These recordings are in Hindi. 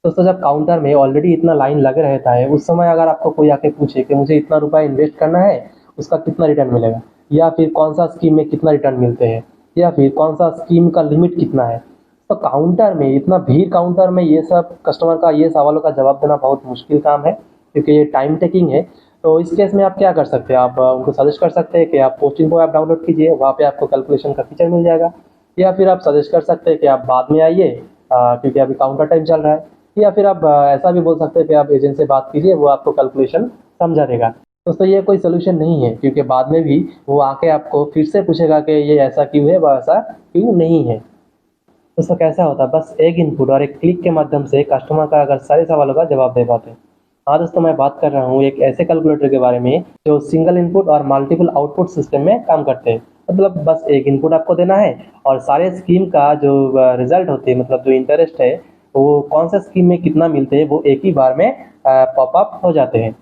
दोस्तों जब काउंटर में ऑलरेडी इतना लाइन लगे रहता है, उस समय अगर आपको कोई आके पूछे कि मुझे इतना रुपया इन्वेस्ट करना है, उसका कितना रिटर्न मिलेगा, या फिर कौन-सा स्कीम में कितना रिटर्न मिलते हैं, या फिर कौन-सा स्कीम का लिमिट कितना है, तो काउंटर में इतना भीड़ काउंटर में ये सब कस्टमर का ये सवालों का जवाब देना बहुत मुश्किल काम है, क्योंकि ये टाइम टेकिंग है। तो इस केस में आप क्या कर सकते हैं, आप उनको सजेस्ट कर सकते हैं कि आप पोस्टिंग को ऐप डाउनलोड कीजिए, वहाँ पे आपको कैलकुलेशन का फीचर मिल जाएगा। या फिर आप सजेस्ट कर सकते हैं कि आप बाद में आइए, क्योंकि अभी काउंटर टाइम चल रहा है। या फिर आप ऐसा भी बोल सकते हैं कि आप एजेंट से बात कीजिए, वो आपको कैलकुलेशन समझा देगा। दोस्तों ये कोई सोल्यूशन नहीं है, क्योंकि बाद में भी वो आके आपको फिर से पूछेगा कि ये ऐसा क्यों है, वैसा क्यों नहीं है। दोस्तों कैसा होता है, बस एक इनपुट और एक क्लिक के माध्यम से कस्टमर का अगर सारे सवालों का जवाब दे पाते हैं। हाँ दोस्तों, मैं बात कर रहा हूँ एक ऐसे कैलकुलेटर के बारे में जो सिंगल इनपुट और मल्टीपल आउटपुट सिस्टम में काम करते हैं। मतलब बस एक इनपुट आपको देना है और सारे स्कीम का जो रिजल्ट होते हैं, मतलब जो इंटरेस्ट है, वो कौन सा स्कीम में कितना मिलते हैं, वो एक ही बार में पॉपअप हो जाते हैं।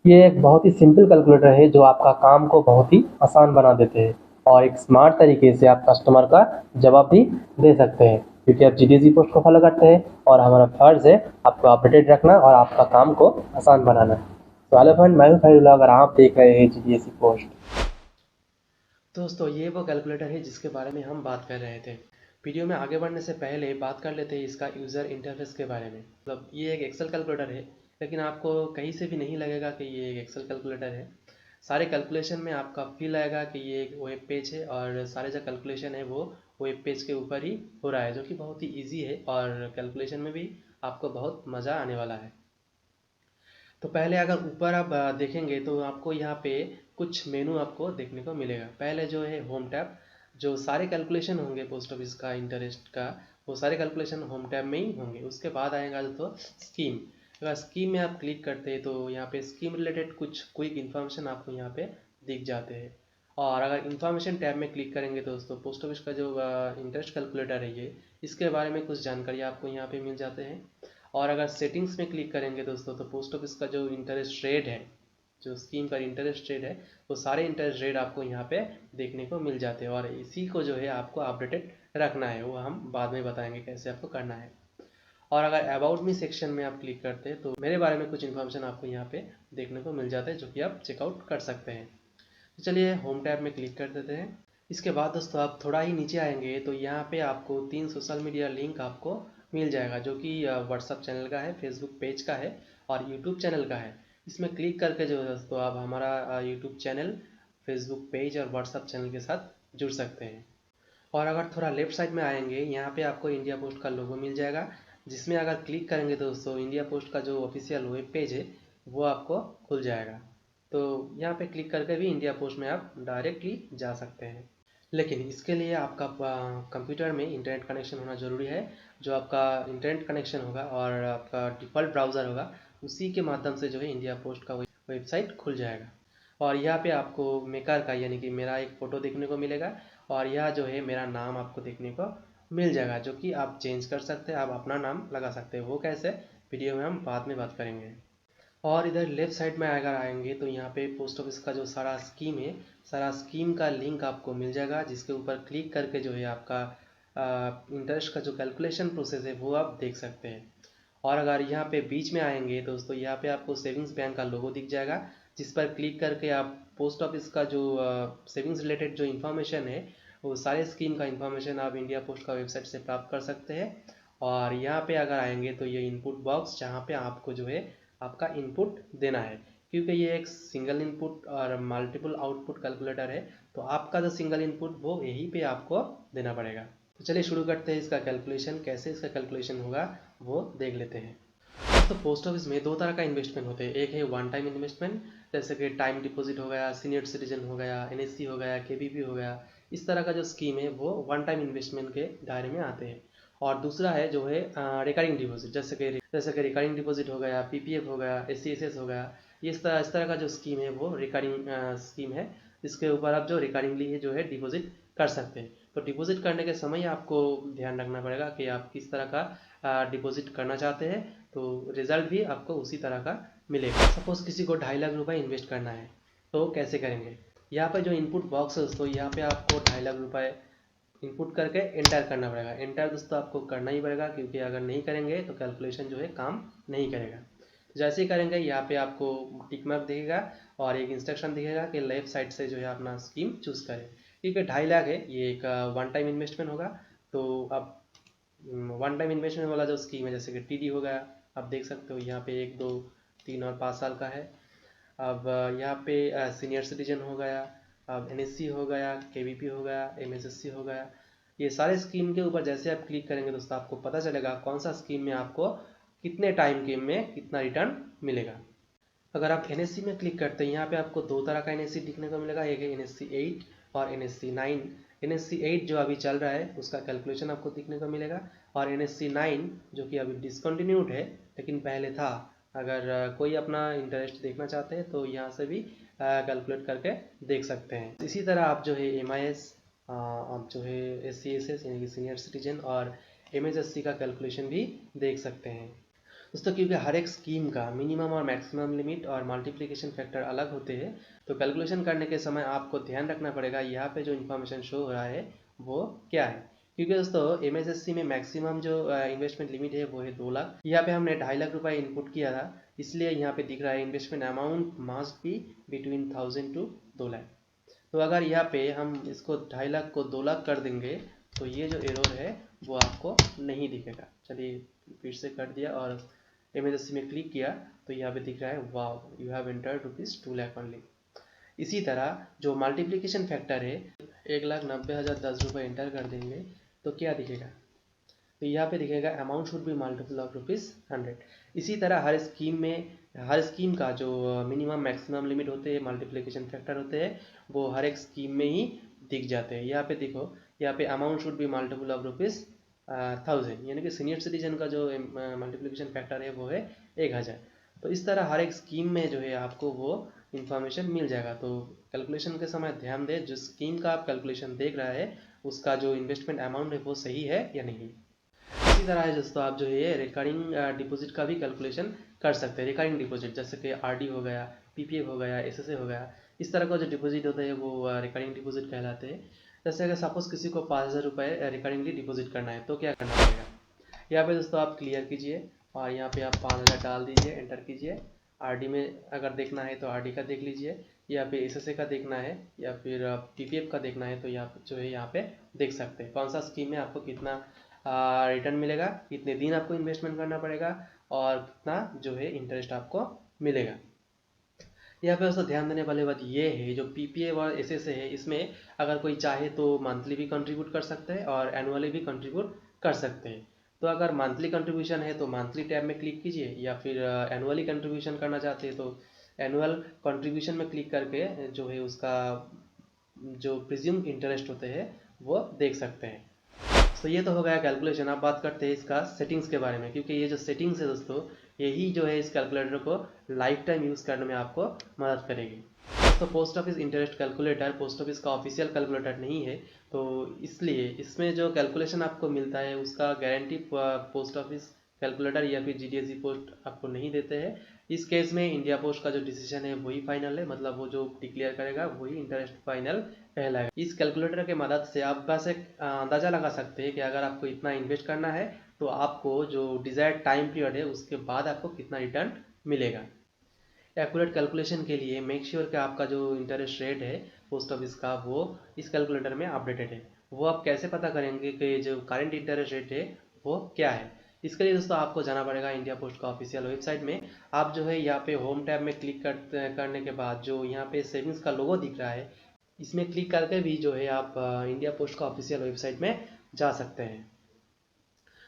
ये एक बहुत ही सिंपल कैलकुलेटर है जो आपका काम को बहुत ही आसान बना देते हैं, और एक स्मार्ट तरीके से आप कस्टमर का जवाब भी दे सकते हैं, क्योंकि आप जीडीएसी पोस्ट को फॉलो करते हैं और हमारा फर्ज है आपको अपडेटेड रखना और आपका काम को आसान बनाना। तो हेलो फ्रेंड, मैं हूं फैजुल्लाह, अगर आप देख रहे हैं जीडीएसी पोस्ट। दोस्तों ये वो कैलकुलेटर है जिसके बारे में हम बात कर रहे थे। वीडियो में आगे बढ़ने से पहले बात कर लेते हैं इसका यूज़र इंटरफेस के बारे में। मतलब ये एक एक्सेल कैलकुलेटर है, लेकिन आपको कहीं से भी नहीं लगेगा कि ये एक एक्सेल कैलकुलेटर है। सारे कैलकुलेशन में आपका फील आएगा कि ये एक वेब पेज है, और सारे जो कैलकुलेशन है वो वेब पेज के ऊपर ही हो रहा है, जो कि बहुत ही ईजी है, और कैलकुलेशन में भी आपको बहुत मज़ा आने वाला है। तो पहले अगर ऊपर आप देखेंगे तो आपको यहाँ पे कुछ मेनू आपको देखने को मिलेगा। पहले जो है होम टैब, जो सारे कैलकुलेशन होंगे पोस्ट ऑफिस का इंटरेस्ट का, वो सारे कैलकुलेशन होम टैब में ही होंगे। उसके बाद आएगा तो स्कीम। अगर स्कीम में आप क्लिक करते हैं तो यहाँ पे स्कीम रिलेटेड कुछ क्विक इन्फॉर्मेशन आपको यहाँ पे दिख जाते हैं। और अगर इन्फॉर्मेशन टैब में क्लिक करेंगे तो दोस्तों पोस्ट ऑफिस का जो इंटरेस्ट कैलकुलेटर है ये, इसके बारे में कुछ जानकारी आपको यहाँ पे मिल जाते हैं। और अगर सेटिंग्स में क्लिक करेंगे दोस्तों तो पोस्ट ऑफिस का जो इंटरेस्ट रेट है, जो स्कीम का इंटरेस्ट रेट है, वो सारे इंटरेस्ट रेट आपको यहाँ पे देखने को मिल जाते हैं। और इसी को जो है आपको अपडेटेड रखना है, वो हम बाद में बताएंगे कैसे आपको करना है। और अगर अबाउट मी सेक्शन में आप क्लिक करते हैं तो मेरे बारे में कुछ इन्फॉर्मेशन आपको यहाँ पे देखने को मिल जाता है, जो कि आप चेकआउट कर सकते हैं। तो चलिए होम टैब में क्लिक कर देते हैं। इसके बाद दोस्तों आप थोड़ा ही नीचे आएंगे तो यहाँ पे आपको 3 सोशल मीडिया लिंक आपको मिल जाएगा, जो कि व्हाट्सअप चैनल का है, फेसबुक पेज का है, और यूट्यूब चैनल का है। इसमें क्लिक करके जो है दोस्तों आप हमारा यूट्यूब चैनल, फेसबुक पेज और व्हाट्सअप चैनल के साथ जुड़ सकते हैं। और अगर थोड़ा लेफ्ट साइड में आएंगे, यहाँ पे आपको इंडिया पोस्ट का लोगो मिल जाएगा, जिसमें अगर क्लिक करेंगे तो दोस्तों इंडिया पोस्ट का जो ऑफिशियल वेब पेज है वो आपको खुल जाएगा। तो यहाँ पे क्लिक करके भी इंडिया पोस्ट में आप डायरेक्टली जा सकते हैं। लेकिन इसके लिए आपका कंप्यूटर में इंटरनेट कनेक्शन होना ज़रूरी है। जो आपका इंटरनेट कनेक्शन होगा और आपका डिफ़ॉल्ट ब्राउज़र होगा, उसी के माध्यम से जो है इंडिया पोस्ट का वेबसाइट खुल जाएगा। और यहाँ पे आपको मेकर का यानी कि मेरा एक फ़ोटो देखने को मिलेगा, और यह जो है मेरा नाम आपको देखने को मिल जाएगा, जो कि आप चेंज कर सकते हैं, आप अपना नाम लगा सकते हैं। वो कैसे, वीडियो में हम बाद में बात करेंगे। और इधर लेफ्ट साइड में अगर आएंगे तो यहाँ पे पोस्ट ऑफिस का जो सारा स्कीम है, सारा स्कीम का लिंक आपको मिल जाएगा, जिसके ऊपर क्लिक करके जो है आपका इंटरेस्ट का जो कैलकुलेशन प्रोसेस है वो आप देख सकते हैं। और अगर यहाँ पे बीच में आएंगे दोस्तों, यहाँ पे आपको सेविंग्स बैंक का लोगो दिख जाएगा, जिस पर क्लिक करके आप पोस्ट ऑफिस का जो सेविंग्स रिलेटेड जो इन्फॉर्मेशन है, वो सारे स्कीम का इन्फॉर्मेशन आप इंडिया पोस्ट का वेबसाइट से प्राप्त कर सकते हैं। और यहाँ पे अगर आएंगे तो ये इनपुट बॉक्स, जहाँ पे आपको जो है आपका इनपुट देना है, क्योंकि ये एक सिंगल इनपुट और मल्टीपल आउटपुट कैलकुलेटर है, तो आपका जो सिंगल इनपुट वो यहीं पे आपको देना पड़ेगा। तो चलिए शुरू करते हैं इसका कैलकुलेशन। कैसे इसका कैलकुलेशन होगा वो देख लेते हैं। तो पोस्ट ऑफिस में दो तरह का इन्वेस्टमेंट होते हैं। एक है वन टाइम इन्वेस्टमेंट, जैसे कि टाइम डिपॉजिट हो गया, सीनियर सिटीजन हो गया, एनएससी हो गया, केबीपी हो गया। इस तरह का जो स्कीम है वो वन टाइम इन्वेस्टमेंट के दायरे में आते हैं। और दूसरा है जो है रिकरिंग डिपॉजिट, जैसे कि रिकरिंग डिपॉजिट हो गया, पीपीएफ हो गया, एससीएसएस हो गया। इस तरह का जो स्कीम है वो रिकरिंग स्कीम है, जिसके ऊपर आप जो रिकरिंगली जो है डिपॉजिट कर सकते हैं। तो डिपॉजिट करने के समय आपको ध्यान रखना पड़ेगा कि आप किस तरह का डिपॉजिट करना चाहते हैं, तो रिजल्ट भी आपको उसी तरह का मिलेगा। सपोज किसी को 2.5 लाख रुपए इन्वेस्ट करना है, तो कैसे करेंगे। यहाँ पे जो इनपुट बॉक्स है दोस्तों, यहाँ पे आपको 2.5 लाख रुपए इनपुट करके एंटर करना पड़ेगा। एंटर दोस्तों आपको करना ही पड़ेगा, क्योंकि अगर नहीं करेंगे तो कैलकुलेशन जो है काम नहीं करेगा। जैसे ही करेंगे यहाँ पे आपको टिक मार्क दिखेगा और एक इंस्ट्रक्शन दिखेगा कि लेफ्ट साइड से जो है अपना स्कीम चूज़ करें। क्योंकि 2.5 लाख है, ये एक वन टाइम इन्वेस्टमेंट होगा। तो अब वन टाइम इन्वेस्टमेंट वाला जो स्कीम है, जैसे कि टीडी हो गया, आप देख सकते हो यहाँ पे 1, 2, 3 और 5 साल का है। अब यहाँ पे सीनियर सिटीजन हो गया, अब एनएससी हो गया, केवीपी हो गया, एमएसएससी हो गया। ये सारे स्कीम के ऊपर जैसे आप क्लिक करेंगे दोस्तों, आपको पता चलेगा कौन सा स्कीम में आपको कितने टाइम के में कितना रिटर्न मिलेगा। अगर आप एनएससी में क्लिक करते हैं, यहाँ पे आपको दो तरह का एनएससी दिखने को मिलेगा, एक है एनएससी 8 और एनएससी 9। एनएससी 8 जो अभी चल रहा है उसका कैलकुलेशन आपको दिखने को मिलेगा, और एनएससी 9 जो कि अभी डिसकंटिन्यूड है लेकिन पहले था। अगर कोई अपना इंटरेस्ट देखना चाहते हैं तो यहाँ से भी कैलकुलेट करके देख सकते हैं। इसी तरह आप जो है एमआईएस, आप जो है एससीएसएस यानी कि सीनियर सिटीजन और एमएसएससी का कैलकुलेशन भी देख सकते हैं दोस्तों। क्योंकि हर एक स्कीम का मिनिमम और मैक्सिमम लिमिट और मल्टीप्लिकेशन फैक्टर अलग होते हैं, तो कैलकुलेशन करने के समय आपको ध्यान रखना पड़ेगा यहाँ पे जो इन्फॉर्मेशन शो हो रहा है वो क्या है। क्योंकि दोस्तों एमएसएससी में मैक्सिमम जो इन्वेस्टमेंट लिमिट है वो है 2 लाख। यहाँ पे हमने 2.5 लाख रुपए इनपुट किया था, इसलिए यहाँ पे दिख रहा है investment amount must be between 1000 to 2 lakh. तो अगर यहाँ पे हम इसको 2.5 लाख को 2 लाख कर देंगे तो ये जो एरर है वो आपको नहीं दिखेगा। चलिए फिर से कर दिया और एमएसएससी में क्लिक किया तो यहाँ पे दिख रहा है wow you have entered ₹2 lakh only. इसी तरह जो मल्टीप्लिकेशन फैक्टर है 1,90,010 एंटर कर देंगे तो क्या दिखेगा, तो यहाँ पे दिखेगा amount should be multiple of ₹100। इसी तरह हर स्कीम का जो मिनिमम मैक्सिमम लिमिट होते हैं, मल्टीप्लिकेशन फैक्टर होते हैं, वो हर एक स्कीम में ही दिख जाते हैं। यहाँ पे देखो, यहाँ पे amount should be multiple of ₹1000, यानी कि सीनियर सिटीजन का जो मल्टीप्लिकेशन फैक्टर है वो है 1000। तो इस तरह हर एक स्कीम में जो है आपको वो इन्फॉर्मेशन मिल जाएगा। तो कैलकुलेशन के समय ध्यान दें, जो स्कीम का आप कैलकुलेशन देख रहा है उसका जो इन्वेस्टमेंट अमाउंट है वो सही है या नहीं। इसी तरह है दोस्तों, आप जो है रिकरिंग डिपॉजिट का भी कैलकुलेशन कर सकते हैं। रिकरिंग डिपॉजिट जैसे कि आरडी हो गया, पीपीएफ हो गया, एसएसए हो गया, इस तरह का जो डिपॉजिट होता है वो रिकरिंग डिपॉजिट कहलाते हैं। जैसे अगर सपोज किसी को 5,000 रुपये रिकरिंगली डिपॉजिट करना है तो क्या करना पड़ेगा, यहाँ पे दोस्तों आप क्लियर कीजिए और यहाँ पे आप 5,000 डाल दीजिए, एंटर कीजिए। आरडी में अगर देखना है तो आरडी का देख लीजिए, या फिर एसएसए का देखना है या फिर पीपीएफ का देखना है तो यहाँ जो है यहाँ पे देख सकते हैं कौन सा स्कीम में आपको कितना रिटर्न मिलेगा, कितने दिन आपको इन्वेस्टमेंट करना पड़ेगा और कितना जो है इंटरेस्ट आपको मिलेगा। यहाँ पे दोस्तों ध्यान देने वाली बात ये है, जो पीपीएफ और एसएसए है इसमें अगर कोई चाहे तो मंथली भी कंट्रीब्यूट कर सकते हैं और एनुअली भी कंट्रीब्यूट कर सकते हैं। तो अगर मंथली कंट्रीब्यूशन है तो मंथली टैब में क्लिक कीजिए, या फिर एनुअली कंट्रीब्यूशन करना चाहते हैं तो एनुअल कंट्रीब्यूशन में क्लिक करके जो है उसका जो प्रिज्यूम इंटरेस्ट होते हैं वो देख सकते हैं। तो ये तो हो गया कैलकुलेशन। अब बात करते हैं इसका सेटिंग्स के बारे में, क्योंकि ये जो सेटिंग्स है दोस्तों यही जो है इस कैलकुलेटर को लाइफ टाइम यूज़ करने में आपको मदद करेगी। तो post office interest calculator post office का ऑफिशियल कैलकुलेटर नहीं है, तो इसलिए इसमें जो कैलकुलेशन आपको मिलता है उसका गारंटी पोस्ट ऑफिस कैलकुलेटर या फिर जीडीएसई पोस्ट आपको नहीं देते हैं। इस केस में इंडिया पोस्ट का जो डिसीजन है वही फाइनल है, मतलब वो जो डिक्लेयर करेगा वही इंटरेस्ट फाइनल कहलाएगा। इस कैलकुलेटर के मदद से आप बस एक अंदाज़ा लगा सकते हैं कि अगर आपको इतना इन्वेस्ट करना है तो आपको जो डिज़ायर्ड टाइम पीरियड है उसके बाद आपको कितना रिटर्न मिलेगा। एक्यूरेट कैलकुलेशन के लिए मेक श्योर कि आपका जो इंटरेस्ट रेट है पोस्ट ऑफिस का वो इस कैलकुलेटर में अपडेटेड है। वो आप कैसे पता करेंगे कि जो करंट इंटरेस्ट रेट है वो क्या है। इसके लिए दोस्तों आपको जाना पड़ेगा इंडिया पोस्ट का ऑफिशियल वेबसाइट में। आप जो है यहाँ पे होम टैब में क्लिक करने के बाद जो यहाँ पे सेविंग्स का लोगो दिख रहा है इसमें क्लिक करके भी जो है आप इंडिया पोस्ट का ऑफिशियल वेबसाइट में जा सकते हैं।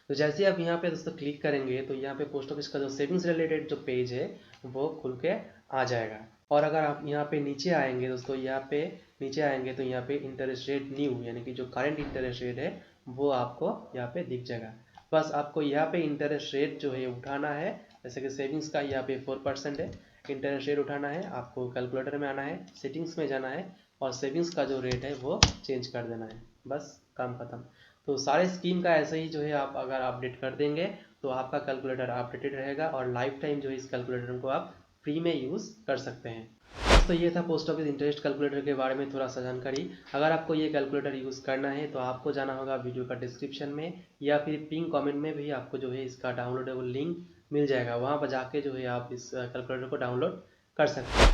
तो जैसे आप यहाँ पे दोस्तों क्लिक करेंगे तो यहाँ पे पोस्ट ऑफिस का जो सेविंग्स रिलेटेड जो पेज है वो खुल के आ जाएगा। और अगर आप यहाँ पे नीचे आएंगे दोस्तों, यहाँ पे नीचे आएंगे तो यहाँ पे इंटरेस्ट रेट न्यू यानी कि जो करंट इंटरेस्ट रेट है वो आपको यहाँ पे दिख जाएगा। बस आपको यहाँ पे इंटरेस्ट रेट जो है उठाना है। जैसे कि सेविंग्स का यहाँ पे 4% है, इंटरेस्ट रेट उठाना है, आपको कैलकुलेटर में आना है, सेटिंग्स में जाना है और सेविंग्स का जो रेट है वो चेंज कर देना है, बस काम खत्म। तो सारे स्कीम का ऐसे ही जो है आप अगर अपडेट कर देंगे तो आपका कैलकुलेटर अपडेटेड रहेगा और लाइफ टाइम जो है इस कैलकुलेटर को आप फ्री में यूज़ कर सकते हैं। दोस्तों ये था पोस्ट ऑफिस इंटरेस्ट कैलकुलेटर के बारे में थोड़ा सा जानकारी। अगर आपको ये कैलकुलेटर यूज़ करना है तो आपको जाना होगा वीडियो का डिस्क्रिप्शन में या फिर पिन कमेंट में भी आपको जो है इसका डाउनलोडेबल लिंक मिल जाएगा, वहाँ पर जाके जो है आप इस कैलकुलेटर को डाउनलोड कर सकते हैं।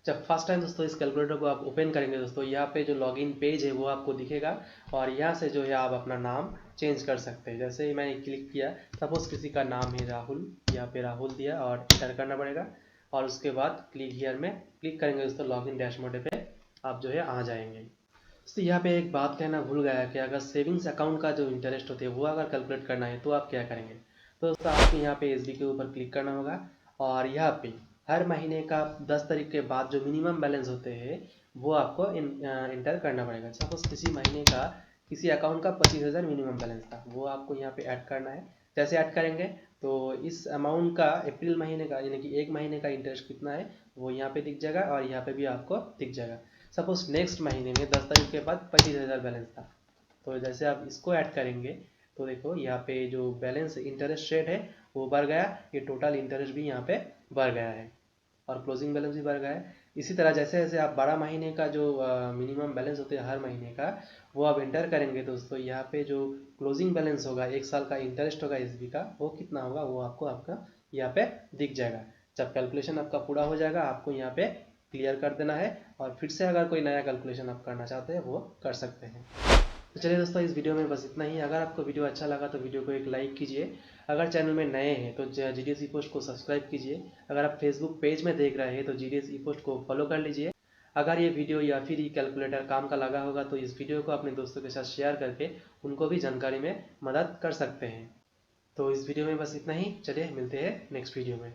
जब फर्स्ट टाइम दोस्तों इस कैलकुलेटर को आप ओपन करेंगे दोस्तों, यहाँ पे जो लॉगिन पेज है वो आपको दिखेगा और यहाँ से जो है आप अपना नाम चेंज कर सकते हैं। जैसे ही मैंने क्लिक किया, सपोज किसी का नाम है राहुल, यहाँ पे राहुल दिया और एंटर करना पड़ेगा और उसके बाद क्लिक हियर में क्लिक करेंगे दोस्तों, लॉगिन डैशबोर्ड पे आप जो है आ जाएंगे। तो यहाँ पे एक बात कहना भूल गया कि अगर सेविंग्स अकाउंट का जो इंटरेस्ट होते हैं वो अगर कैलकुलेट करना है तो आप क्या करेंगे। तो दोस्तों आपको यहाँ पे एसबी के ऊपर क्लिक करना होगा और यहाँ पे हर महीने का 10 तारीख के बाद जो मिनिमम बैलेंस होते हैं वो आपको इंटर करना पड़ेगा। सपोज किसी महीने का किसी अकाउंट का 25,000 मिनिमम बैलेंस था, वो आपको यहाँ पे ऐड करना है। जैसे ऐड करेंगे तो इस अमाउंट का अप्रैल महीने का यानी कि एक महीने का इंटरेस्ट कितना है वो यहाँ पे दिख जाएगा और यहाँ पे भी आपको दिख जाएगा। सपोज नेक्स्ट महीने में 10 तारीख के बाद 25,000 बैलेंस था, तो जैसे आप इसको ऐड करेंगे तो देखो यहाँ पे जो बैलेंस इंटरेस्ट रेट है वो बढ़ गया, ये टोटल इंटरेस्ट भी यहाँ पे बढ़ गया है और क्लोजिंग बैलेंस भी बढ़ गया है। इसी तरह जैसे जैसे आप 12 महीने का जो मिनिमम बैलेंस होते हैं हर महीने का वो आप एंटर करेंगे दोस्तों, यहाँ पे जो क्लोजिंग बैलेंस होगा, एक साल का इंटरेस्ट होगा एसबी का, वो कितना होगा वो आपको आपका यहाँ पे दिख जाएगा। जब कैलकुलेशन आपका पूरा हो जाएगा आपको यहाँ पे क्लियर कर देना है और फिर से अगर कोई नया कैलकुलेशन आप करना चाहते हैं वो कर सकते हैं। तो चलिए दोस्तों इस वीडियो में बस इतना ही। अगर आपको वीडियो अच्छा लगा तो वीडियो को एक लाइक कीजिए। अगर चैनल में नए हैं तो जीडीएस ई पोस्ट को सब्सक्राइब कीजिए। अगर आप फेसबुक पेज में देख रहे हैं तो जीडीएस ई पोस्ट को फॉलो कर लीजिए। अगर ये वीडियो या फिर ये कैलकुलेटर काम का लगा होगा तो इस वीडियो को अपने दोस्तों के साथ शेयर करके उनको भी जानकारी में मदद कर सकते हैं। तो इस वीडियो में बस इतना ही, चलिए मिलते हैं नेक्स्ट वीडियो में।